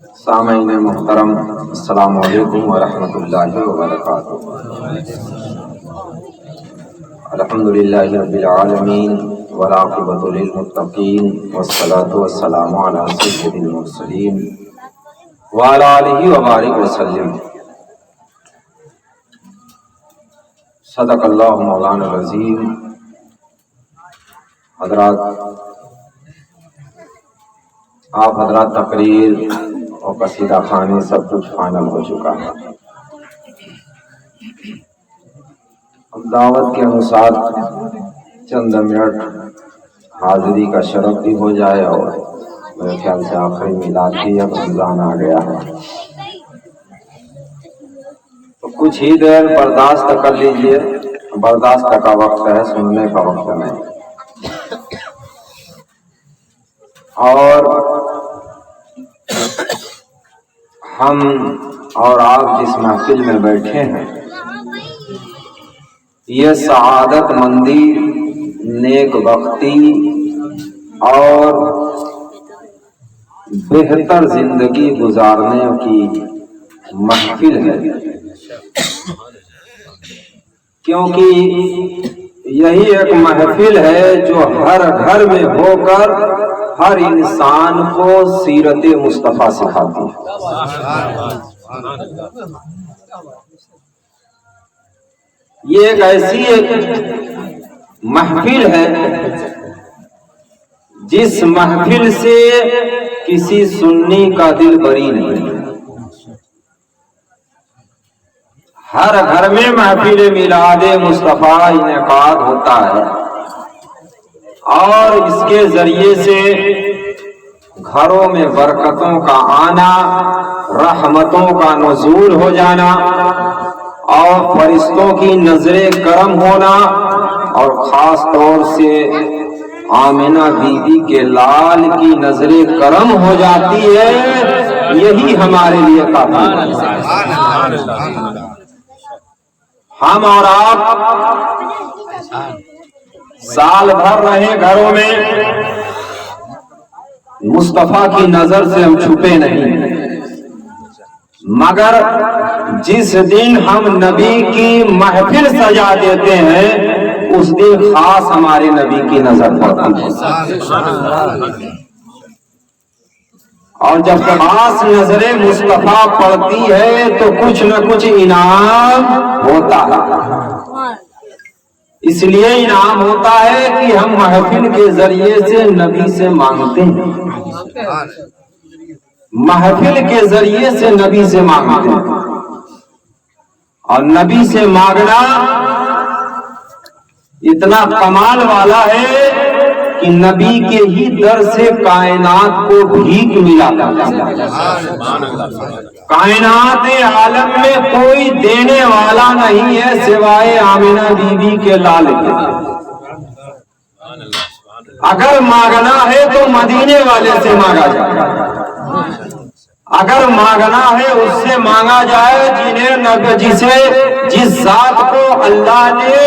سامعین محترم، السلام علیکم ورحمۃ اللہ وبرکاتہ۔ الحمدللہ رب العالمین والعاقبۃ للمتقین والصلاۃ والسلام علی سید المرسلین وعلی آلہ وبارک وسلم۔ صدق اللہ مولانا العظیم۔ حضرات، آپ حضرات تقریر اور قصیدہ خوانی سب کچھ فائنل ہو چکا ہے۔ اب دعوت کے انوسار چند منٹ حاضری کا شرف بھی ہو جائے، اور میرے خیال سے آخری میلاد بھی اب رمضان آ گیا ہے، تو کچھ ہی دیر برداشت کر لیجئے۔ برداشت کا وقت ہے، سننے کا وقت نہیں۔ اور ہم اور آپ جس محفل میں بیٹھے ہیں، یہ سعادت مندی، نیک بختی اور بہتر زندگی گزارنے کی محفل ہے، کیونکہ یہی ایک محفل ہے جو ہر گھر میں ہو کر ہر انسان کو سیرت مصطفیٰ سکھاتی ہے۔ یہ ایک ایسی محفل ہے جس محفل سے کسی سنی کا دل بری نہیں۔ ہر گھر میں محفل میلاد مصطفیٰ انعقاد ہوتا ہے، اور اس کے ذریعے سے گھروں میں برکتوں کا آنا، رحمتوں کا نزول ہو جانا، اور فرشتوں کی نظر کرم ہونا، اور خاص طور سے آمنہ بی بی کے لال کی نظر کرم ہو جاتی ہے، یہی ہمارے لیے کافی ہے۔ ہم اور آپ سال بھر رہے گھروں میں، مصطفیٰ کی نظر سے ہم چھپے نہیں، مگر جس دن ہم نبی کی محفل سجا دیتے ہیں، اس دن خاص ہمارے نبی کی نظر پڑتی ہے، اور جب خاص نظر مصطفیٰ پڑتی ہے تو کچھ نہ کچھ انعام ہوتا ہے۔ اس لیے انعام ہوتا ہے کہ ہم محفل کے ذریعے سے نبی سے مانگتے ہیں، محفل کے ذریعے سے نبی سے مانگتے ہیں، اور نبی سے مانگنا اتنا کمال والا ہے کہ نبی کے ہی در سے کائنات کو بھیک ملا کرتا ہے۔ کائنات عالم میں کوئی دینے والا نہیں ہے سوائے آمنہ بی بی کے لال کے۔ اگر مانگنا ہے تو مدینے والے سے مانگا جائے، اگر مانگنا ہے اس سے مانگا جائے جس ذات کو اللہ نے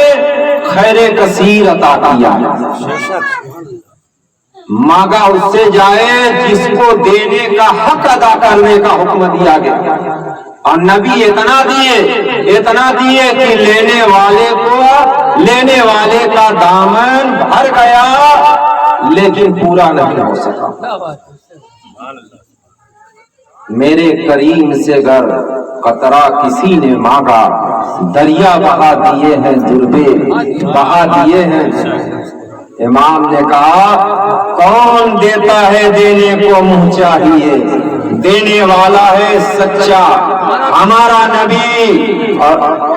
خیر کثیر عطا کیا۔ مانگا اس سے جائے جس کو دینے کا حق ادا کرنے کا حکم دیا گیا، اور نبی اتنا دیے کہ لینے والے کا دامن بھر گیا، لیکن پورا نہیں ہو سکا۔ میرے کریم سے گر قطرہ کسی نے مانگا، دریا بہا دیے ہیں دربے بہا دیے ہیں۔ امام نے کہا کون دیتا ہے دینے کو منہ چاہیے، دینے والا ہے سچا ہمارا نبی۔ اور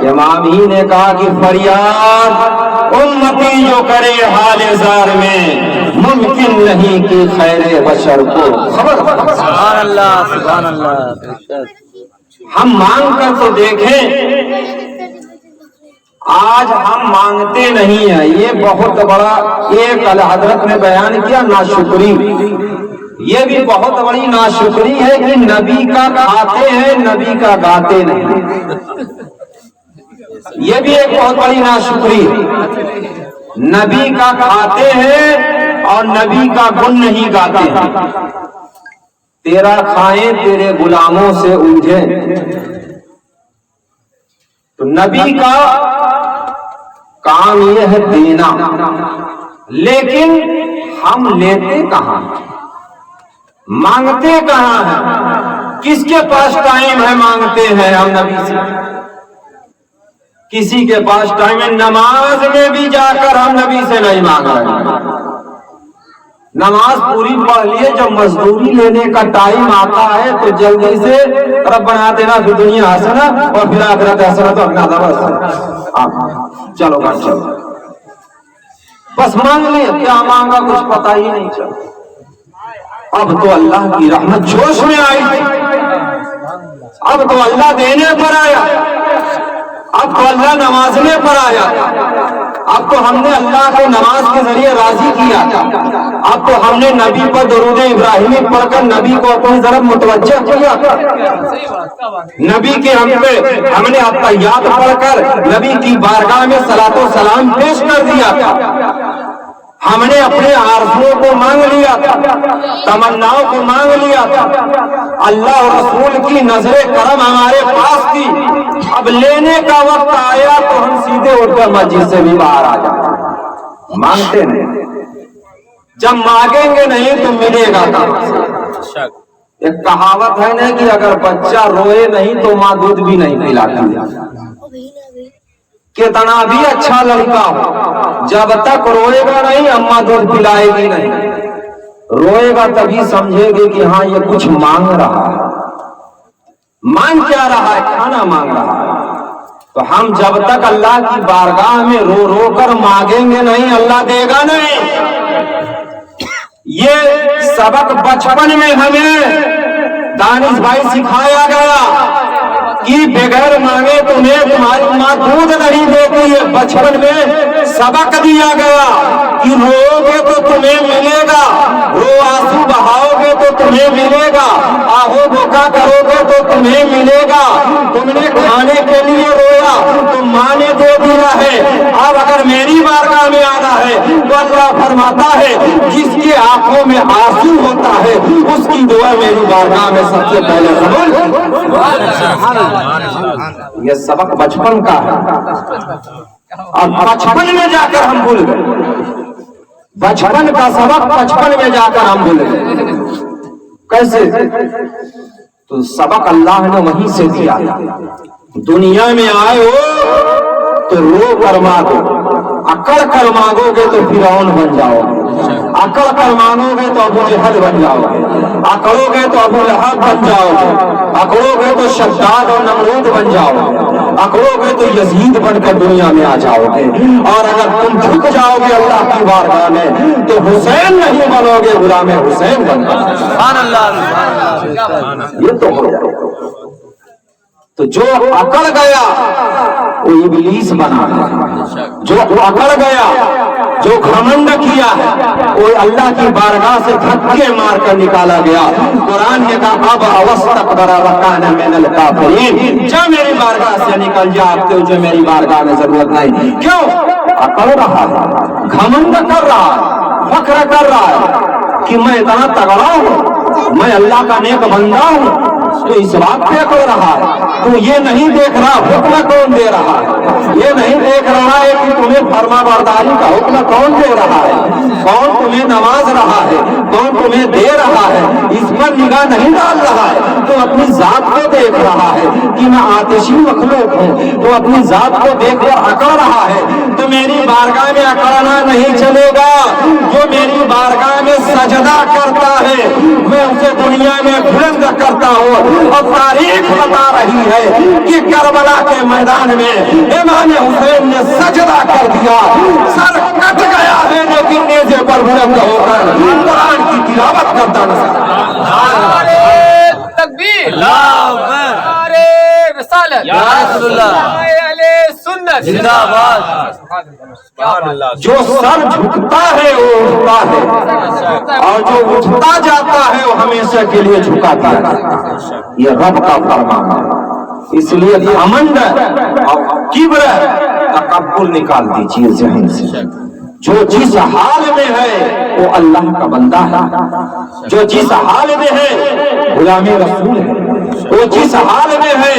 امام ہی نے کہا کہ فریاد امتی جو کرے حال زار میں، ممکن نہیں کہ خیر بشر کو خبر۔ سبحان اللہ، سبحان اللہ۔ ہم مانگ کر تو دیکھیں، آج ہم مانگتے نہیں ہیں، یہ بہت بڑا ایک حضرت نے بیان کیا ناشکری، یہ بھی بہت بڑی ناشکری ہے کہ نبی کا کھاتے ہیں، نبی کا گاتے نہیں، یہ بھی ایک بہت بڑی ناشکری ہے۔ نبی کا کھاتے ہیں اور نبی کا گن نہیں گاتے ہیں۔ تیرا کھائیں تیرے غلاموں سے الجھے. تو نبی کا کام یہ ہے دینا، لیکن ہم لیتے کہاں، مانگتے کہاں ہیں؟ کس کے پاس ٹائم ہے مانگتے ہیں ہم نبی سے؟ کسی کے پاس ٹائم ہے؟ نماز میں بھی جا کر ہم نبی سے نہیں مانگ رہے. نماز پوری پڑھ لیے، جب مزدوری لینے کا ٹائم آتا ہے تو جلدی سے ربنا آتنا فی الدنیا حسنہ اور فی الآخرۃ حسنہ تو اپنا چلو بس چلو بس مانگ لیا. کیا مانگا کچھ پتا ہی نہیں چلا. اب تو اللہ کی رحمت جوش میں آئی، اب تو اللہ دینے پر آیا، اب تو اللہ نوازنے پر آیا، اب تو ہم نے اللہ کو نماز کے ذریعے راضی کیا، اب تو ہم نے نبی پر درود ابراہیمی پڑھ کر نبی کو اپنی طرف متوجہ کیا، نبی کے ہم نے التحیات پڑھ کر نبی کی بارگاہ میں صلاۃ و سلام پیش کر دیا تھا. ہم نے اپنے آرزوؤں کو مانگ لیا تھا، تمناؤں کو مانگ لیا تھا. اللہ اور رسول کی نظر کرم ہمارے پاس تھی. اب لینے کا وقت آیا تو ہم سیدھے اٹھ کر مسجد سے بھی باہر آ جاتے. مانگتے نہیں، جب مانگیں گے نہیں تو ملے گا کہاں؟ ایک کہاوت ہے نا کہ اگر بچہ روئے نہیں تو ماں دودھ بھی نہیں پلاتی. کتنا بھی اچھا لڑکا ہو، جب تک روئے گا نہیں اماں دودھ پلائے گی نہیں. روئے گا تبھی سمجھے گی کہ ہاں یہ کچھ مانگ رہا ہے. مانگ کیا رہا ہے؟ کھانا مانگ رہا ہے. تو ہم جب تک اللہ کی بارگاہ میں رو رو کر مانگیں گے نہیں، اللہ دے گا نہیں. یہ سبق بچپن میں ہمیں دانش بھائی سکھایا گیا کہ بغیر مانگے تمہیں تمہاری ماں دودھ نہیں دیتی ہے. بچپن میں سبق دیا گیا کہ رو گے تو تمہیں ملے گا، رو آنسو بہاؤ گے تو تمہیں ملے گا، آہو بھوکا کرو گے تو تمہیں ملے گا. تم نے کھانے کے لیے رویا تو ماں نے دے دیا ہے. اب اگر میری بارگاہ میں آنا ہے تو اللہ فرماتا ہے جس کی آنکھوں میں آنسو ہوتا ہے اس کی دعا میری بارگاہ میں سب سے پہلے قبول. یہ سبق بچپن کا ہے، اور بچپن میں جا کر ہم بھول گئے. بچپن کا سبق بچپن میں جا کر ہم بھول گئے. کیسے؟ تو سبق اللہ نے وہیں سے دیا. دنیا میں آئے ہو تو رو کر مانگو، اکڑ کر مانگو گے تو فرعون بن جاؤ گے، اکڑ کر مانگو گے تو ابو جہل بن جاؤ گے، اکڑو گے تو ابو لہب بن جاؤ گے، اکڑو گے تو شداد اور نمرود بن جاؤ گے، اکڑو گے تو یزید بن کر دنیا میں آ جاؤ گے. اور اگر تم جھک جاؤ گے اللہ کی بارگاہ میں تو حسین نہیں بنو گے، غلام حسین بن جاؤ گے. سبحان اللہ. یہ تو ہو جائے. تو جو اکڑ گیا وہ ابلیس بنا ہے، جو اکڑ گیا، جو گھمنڈ کیا ہے وہ اللہ کی بارگاہ سے دھکے مار کر نکالا گیا. قرآن نے کہا اب واستکبر وکان من الکافرین. جا میری بارگاہ سے نکل جا، اب تجھے میری بارگاہ میں ضرورت نہیں. کیوں؟ اکڑ رہا ہے، گھمنڈ کر رہا ہے، فخر کر رہا ہے کہ میں اتنا تگڑا ہوں، میں اللہ کا نیک بندہ ہوں. تو اس بات پہ اکڑ رہا ہے. تو یہ نہیں دیکھ رہا حکم کون دے رہا ہے، یہ نہیں دیکھ رہا ہے کہ تمہیں فرما برداری کا حکم کون دے رہا ہے، کون تمہیں نواز رہا ہے، کون تمہیں دے رہا ہے. اس پر نگاہ نہیں ڈال رہا ہے. تو اپنی ذات کو دیکھ رہا ہے کہ میں آتشی مخلوق ہوں. تو اپنی ذات کو دیکھ کر اکڑ رہا ہے. تو میری بارگاہ میں اکڑنا نہیں چلے گا. جو میری بارگاہ میں سجدہ کرتا ہے میں اسے دنیا میں بلند کرتا ہوں. اور تاریخ بتا رہی ہے کہ کربلا کے میدان میں امام حسین نے سجدہ کر دیا، سر کٹ گیا ہے لیکن نیزے پر بلند ہو کر قرآن کی تلاوت کرتا نظر. تکبیر، نعرے رسالت، یا رسول اللہ، سنت زندہ باد. جو سر جھکتا ہے وہ اٹھتا ہے، اور جو اٹھتا جاتا ہے وہ ہمیشہ کے لیے جھکاتا ہے. یہ رب کا فرمان ہے. اس لیے گھمنڈ اور کبر تکبر نکال دیجیے ذہن سے. جو جس حال میں ہے وہ اللہ کا بندہ ہے، جو جس حال میں ہے غلام رسول ہے، وہ جس حال میں ہے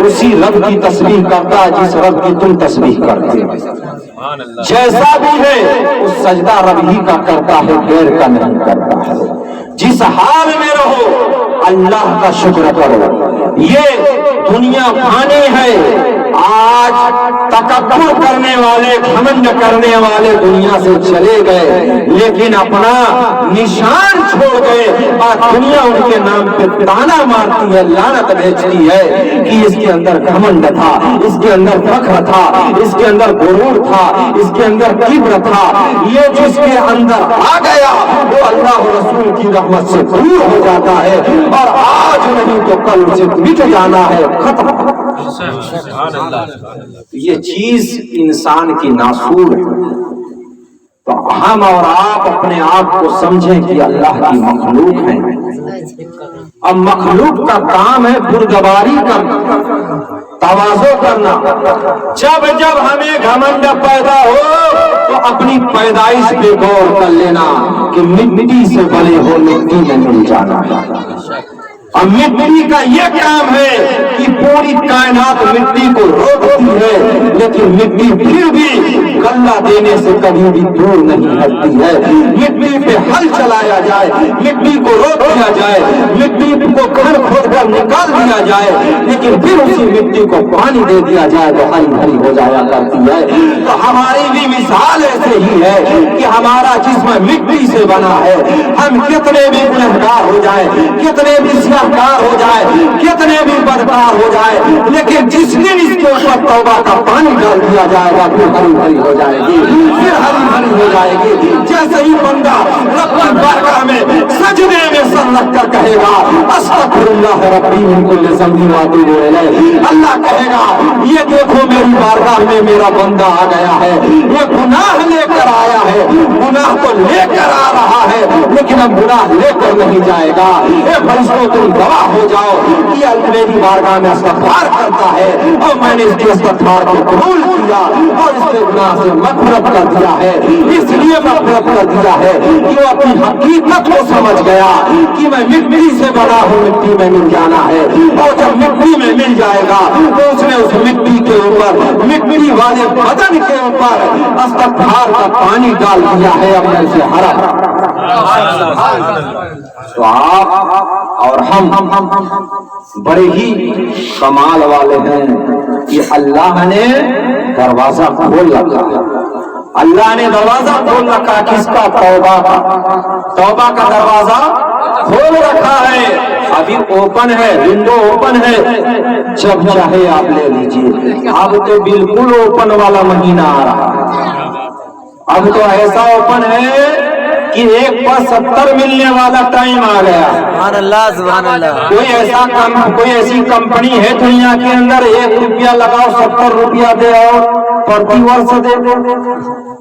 اسی رب کی تسبیح کرتا ہے جس رب کی تم تسبیح کرتے ہو، جیسا بھی ہے اس سجدہ رب ہی کا کرتا ہے، غیر کا نہیں کرتا ہے۔ جس حال میں رہو اللہ کا شکر کرو۔ یہ دنیا فانی ہے، آج تکبر کرنے والے گھمنڈ کرنے والے دنیا سے چلے گئے لیکن اپنا نشان چھوڑ گئے اور دنیا ان کے نام پہ تانا مارتی ہے، لعنت بھیجتی ہے کہ اس کے اندر گھمنڈ تھا، اس کے اندر فخر تھا، اس کے اندر غرور تھا، اس کے اندر کبر تھا۔ یہ جس کے اندر آ گیا وہ اللہ رسول کی رحمت سے دور ہو جاتا ہے اور آج نہیں تو کل سے مٹ جانا ہے، ختم۔ یہ چیز انسان کی ناسور ہے، تو ہم اور آپ اپنے آپ کو سمجھیں کہ اللہ کی مخلوق ہیں۔ اب مخلوق کا کام ہے بردباری کرنا، تواضع کرنا۔ جب جب ہمیں گھمنڈ پیدا ہو تو اپنی پیدائش پہ غور کر لینا کہ مٹی سے بنے ہو، مٹی میں مل جانا ہے۔ اور مٹی کا یہ کام ہے کہ پوری کائنات مٹی کو روکتی ہے لیکن مٹی پھر بھی غلہ دینے سے کبھی بھی دور نہیں ہٹتی ہے۔ مٹی پہ ہل چلایا جائے، مٹی کو روک دیا جائے، مٹی کو کھن کھود کر نکال دیا جائے لیکن پھر اسی مٹی کو پانی دے دیا جائے تو ہری بھری ہو جایا کرتی ہے۔ تو ہماری بھی مثال ایسے ہی ہے کہ ہمارا جسم مٹی سے بنا ہے، ہم کتنے بھی گنہگار ہو جائے، کتنے بھی سیاہکار ہو جائے، کتنے بھی بدکار ہو جائے، لیکن جس دن اس کے اوپر توبہ کا پانی ڈال دیا جائے گا پھر ہری بھری ہو جائے گی، پھر ہری بھری ہو جائے گی۔ جیسے ہی بندہ رب کی بارگاہ میں سجدے میں سر رکھ کر کہے گا استغفر اللہ ربی من کل ذنب واتوب الیہ، اللہ کہے گا یہ دیکھو میری بارگاہ میں میرا بندہ آ گیا ہے، یہ گناہ لے کر آیا ہے، گناہ کو لے کر آ رہا ہے لیکن اب گناہ لے کر نہیں جائے گا۔ اے فرشتوں تم گواہ ہو جاؤ کہ میری بارگاہ میں استغفار کرتا ہے اور میں نے اس کے استغفار کو قبول کیا اور اس کے گناہ سے مغفرت کر دیا ہے۔ اس لیے مغفرت کر دیا ہے کہ وہ اپنی حقیقت کو سمجھ گیا کہ میں مٹی سے بنا ہوں، مٹی میں مل جانا ہے، اور جب مٹی میں مل جائے گا تو اس نے اس مٹی کے اوپر، مٹی والے بدن کے اوپر استغفار کا پانی ڈال دیا ہے، اب میں اسے ہرا۔ تو آپ اور ہم بڑے ہی کمال والے ہیں کہ اللہ نے دروازہ کھول رکھا، اللہ نے دروازہ کھول رکھا، کس کا؟ توبہ کا، توبہ کا دروازہ کھول رکھا ہے، ابھی اوپن ہے، ونڈو اوپن ہے، جب چاہے آپ لے لیجیے۔ اب تو بالکل اوپن والا مہینہ آ رہا ہے، اب تو ایسا اوپن ہے کہ 1 پر 70 ملنے والا ٹائم آ گیا۔ سبحان اللہ سبحان اللہ۔ کوئی ایسی کمپنی ہے دنیا کے اندر 1 روپیہ لگاؤ 70 روپیہ دے اور پرتی ورس دے دے؟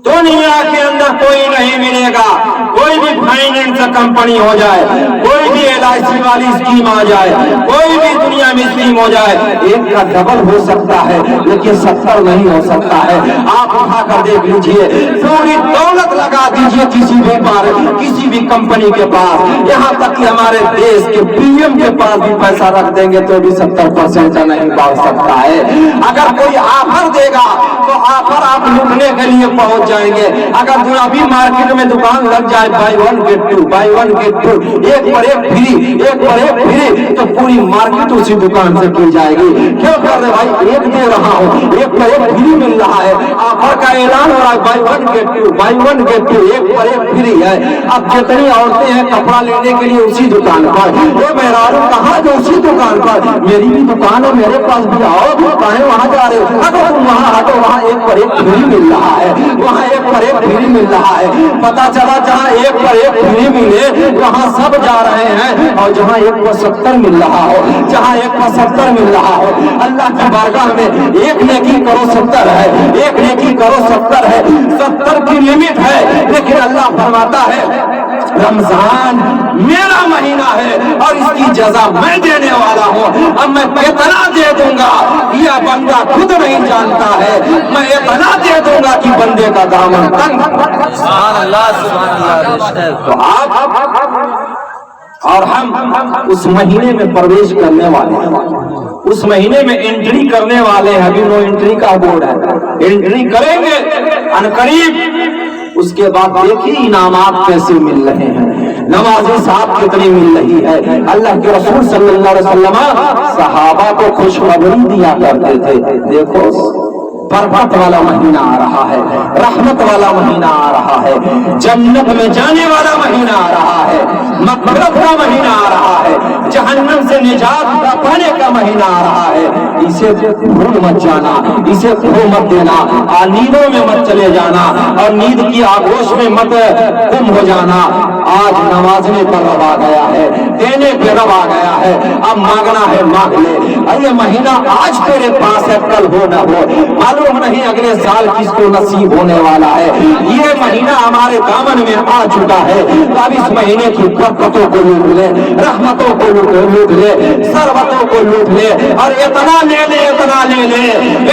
دنیا کے اندر کوئی نہیں ملے گا۔ کوئی بھی فائنینس کمپنی ہو جائے، کوئی بھی LIC والی اسکیم آ جائے، کوئی بھی دنیا میں اسکیم ہو جائے، 1 کا ڈبل ہو سکتا ہے لیکن 70 نہیں ہو سکتا ہے۔ آپ اٹھا کر دیکھ لیجئے، پوری دولت لگا دیجئے کسی بھی کمپنی کے پاس، یہاں تک کہ ہمارے دیش کے PM کے پاس بھی پیسہ رکھ دیں گے تو بھی 70% نہیں پہنچ سکتا ہے۔ اگر کوئی آفر دے گا تو آفر آپ لوٹنے کے لیے پہنچ جائیں گے۔ اگر جو ابھی مارکیٹ میں دکان لگ جائے buy one get two، 1 پر 1 فری، 1 پر 1 فری، تو پوری مارکیٹ اسی دکان سے کھل جائے گی۔ کیوں کر رہے بھائی؟ 1 دے رہا ہوں، 1 پر 1 فری مل رہا ہے، آفر کا اعلان ہو رہا ہے buy one get two، 1 پر 1 فری ہے۔ اب جتنی عورتیں ہیں کپڑا لینے کے لیے اسی دکان پر، یہ مہرانو کہاں جو اسی دکان پر، میری بھی دکان ہے میرے پاس بھی آؤ، کہیں وہاں جا رہے ہو؟ اگر تم وہاں ہٹو، وہاں 1 پر 1 فری مل رہا ہے، وہاں 1 پر 1 فری مل رہا ہے۔ پتا چلا جہاں 1 پر 1 فری ملے وہاں سب جا رہے ہیں، اور جہاں 1 پر 70 مل رہا ہو، جہاں 1 پر 70 مل رہا ہو، اللہ کی بارگاہ میں 1 نیکی کرو 70 ہے، 1 نیکی کرو 70 ہے، 70 کی لمٹ ہے، لیکن اللہ فرماتا ہے رمضان میرا مہینہ ہے اور اس کی جزا میں دینے والا ہوں، اب میں کتنا دے دوں گا یہ بندہ خود نہیں جانتا ہے، میں اتنا دے دوں گا کہ بندے کا دامن تنگ۔ سبحان اللہ سبحان اللہ۔ تو آپ اور ہم اس مہینے میں پرویش کرنے والے ہیں، اس مہینے میں انٹری کرنے والے ہیں، ابھی نو انٹری کا بورڈ ہے، انٹری کریں گے عنقریب۔ اس کے بعد دیکھیے انعامات کیسے مل رہے ہیں، نمازی صاحب کتنی مل رہی ہے۔ اللہ کے رسول صلی اللہ علیہ وسلم صحابہ کو خوشخبری دیا کرتے تھے، دیکھو برکت والا مہینہ آ رہا ہے، رحمت والا مہینہ آ رہا ہے، جنت میں جانے والا مہینہ آ رہا ہے، مغفرت کا مہینہ آ رہا ہے، جہنم سے نجات پانے کا مہینہ آ رہا ہے۔ اسے بھول مت جانا، اسے کھو مت دینا، نیندوں میں مت چلے جانا اور نیند کی آگوش میں مت گم ہو جانا۔ آج نوازنے پر رب آ گیا ہے، دینے پہ رب آ گیا ہے، اب مانگنا ہے مانگ لے۔ یہ مہینہ آج تیرے پاس ہے، کل ہو نہ ہو معلوم نہیں اگلے سال کس کو نصیب ہونے والا ہے۔ یہ مہینہ ہمارے دامن میں آ چکا ہے، اب اس مہینے کی برکتوں کو لوٹ لے، رحمتوں کو لوٹ لے، ثروتوں کو لوٹ لے اور اتنا لے لے، اتنا لے لے،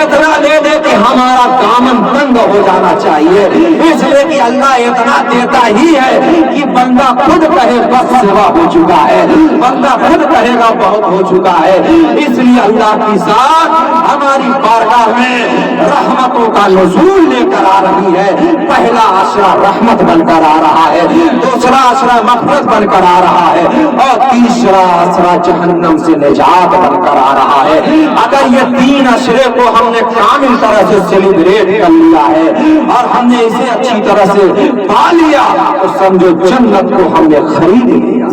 اتنا لے لے کہ ہمارا دامن تنگ ہو جانا چاہیے، اس لیے کہ اللہ اتنا دیتا ہی ہے کہ بندہ خود کہے بس سوا ہو چکا ہے، بندہ خود کہے گا بہت ہو چکا ہے۔ اس لیے اللہ کی ذات ہماری بارگاہ میں رحمتوں کا نزول لے کر آ رہی ہے۔ پہلا عشرہ رحمت بن کر آ رہا ہے، دوسرا عشرہ مغفرت بن کر آ رہا ہے اور تیسرا عشرہ جہنم سے نجات بن کر آ رہا ہے۔ اگر یہ تین عشرے کو ہم نے کامل طرح سے سیلیبریٹ کر لیا ہے اور ہم نے اسے اچھی طرح سے پا لیا تو سمجھو جنت کو ہم نے خرید لیا۔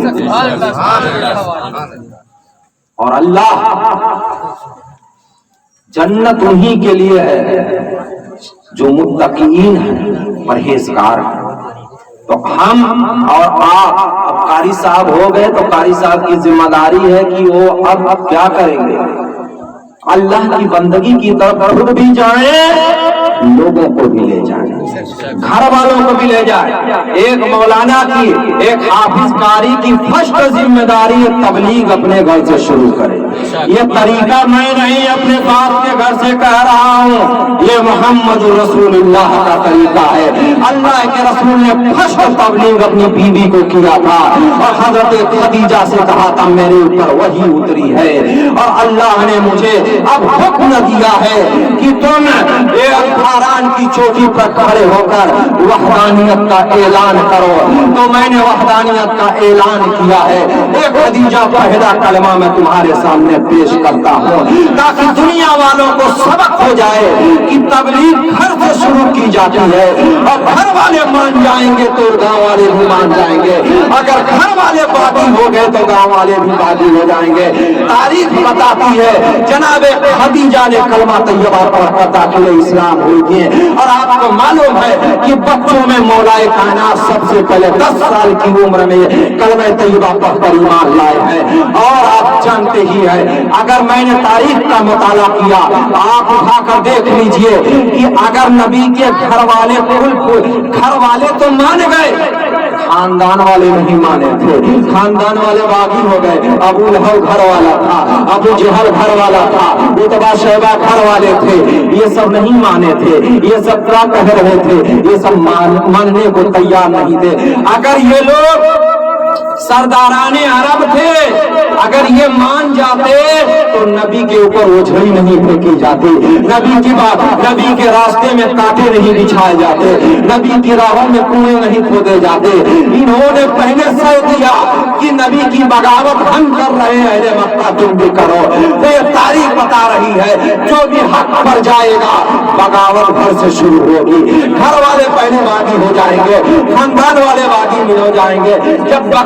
اور اللہ جنت انہی کے لیے ہے جو متقین ہیں، پرہیزگار ہیں۔ تو ہم اور آپ اب قاری صاحب ہو گئے تو قاری صاحب کی ذمہ داری ہے کہ وہ اب کیا کریں گے، اللہ کی بندگی کی طرف خود بھی جائیں، لوگوں کو بھی لے جائیں، گھر والوں کو بھی لے جائیں۔ ایک مولانا کی، ایک حافظ قاری کی فرسٹ ذمہ داری تبلیغ اپنے گھر سے شروع کرے۔ یہ طریقہ میں نہیں اپنے باپ کے گھر سے کہہ رہا ہوں، یہ محمد رسول اللہ کا طریقہ ہے۔ اللہ کے رسول نے فرسٹ تبلیغ اپنی بیوی کو کیا تھا اور حضرت خدیجہ سے کہا تھا میرے اوپر وحی اتری ہے اور اللہ نے مجھے اب حکم دیا ہے کہ تم ایک باران کی چوٹی پر کھڑے ہو کر وحدانیت کا اعلان کرو۔ تو میں نے وحدانیت کا اعلان کیا ہے۔ ایک خدیجہ پہلا کلمہ میں تمہارے سامنے پیش کرتا ہوں تاکہ دنیا والوں کو سبق ہو جائے کہ تبلیغ گھر سے شروع کی جاتی ہے اور گھر والے مان جائیں گے تو گاؤں والے بھی مان جائیں گے، اگر گھر والے باغی ہو گئے تو گاؤں والے بھی باغی ہو جائیں گے۔ تاریخ بتاتی ہے جناب خدیجہ نے کلمہ طیبہ پڑھ کر داخل اسلام ہوئی تھی اور آپ کو معلوم ہے کہ بچوں میں مولا کائنات سب سے پہلے 10 سال کی عمر میں کلمہ طیبہ پڑھ کر ایمان لائے ہیں۔ اور آپ جانتے ہی ہیں، اگر میں نے تاریخ کا مطالعہ کیا آپ اٹھا کر دیکھ لیجئے کہ اگر نبی کے گھر والے تو مان گئے، خاندان والے نہیں مانے تھے، خاندان والے باغی ہو گئے۔ ابو لہب گھر والا تھا، ابو جہل گھر والا تھا، عتبہ شیبہ گھر والے تھے، یہ سب نہیں مانے تھے، یہ سب کیا کہہ رہے تھے، یہ سب ماننے کو تیار نہیں تھے۔ اگر یہ لوگ سرداران عرب تھے، اگر یہ مان جاتے تو نبی کے اوپر اوجھڑی نہیں پھینکی جاتی، نبی کے راستے میں کانٹے نہیں بچھائے جاتے، نبی کی راہوں میں کنویں نہیں کھودے جاتے۔ انہوں نے پہلے سہ دیا کہ نبی کی بغاوت ہم کر رہے ہیں، اہل مکہ تم بھی کرو۔ تو یہ تاریخ بتا رہی ہے جو بھی حق پر جائے گا بغاوت گھر سے شروع ہوگی، گھر والے پہلے باغی ہو جائیں گے، خاندان والے باغی ہو جائیں گے۔ جب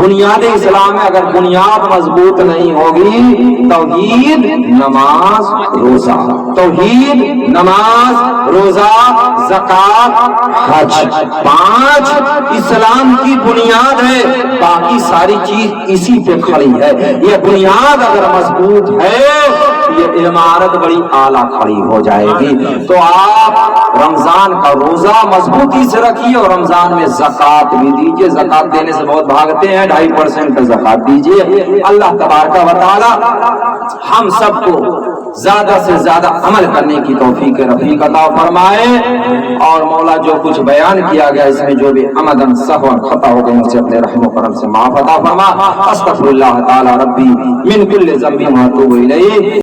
بنیاد اسلام ہے. اگر بنیاد مضبوط نہیں ہوگی، توحید، نماز، روزہ، توحید، نماز، روزہ، زکات، حج، 5 اسلام کی بنیاد ہے. باقی ساری چیز اسی پہ کھڑی ہے. یہ بنیاد اگر مضبوط ہے، یہ عمارت بڑی اعلیٰ کھڑی ہو جائے گی. تو آپ رمضان کا روزہ مضبوطی سے رکھیے اور رمضان میں زکات بھی دیجیے. زکات دینے سے بہت بھاگتے ہیں. 2.5% زکات دیجیے. اللہ تبارک و تعالی ہم سب کو زیادہ سے زیادہ عمل کرنے کی توفیق رفیق عطا فرمائے. اور مولا جو کچھ بیان کیا گیا اس میں جو بھی عمدن سہوا خطا ہو گئے مجھے اپنے رحم و کرم سے معاف عطا فرما. استغفر اللہ تعالی ربی من کل ذنب و اتوب الیہ.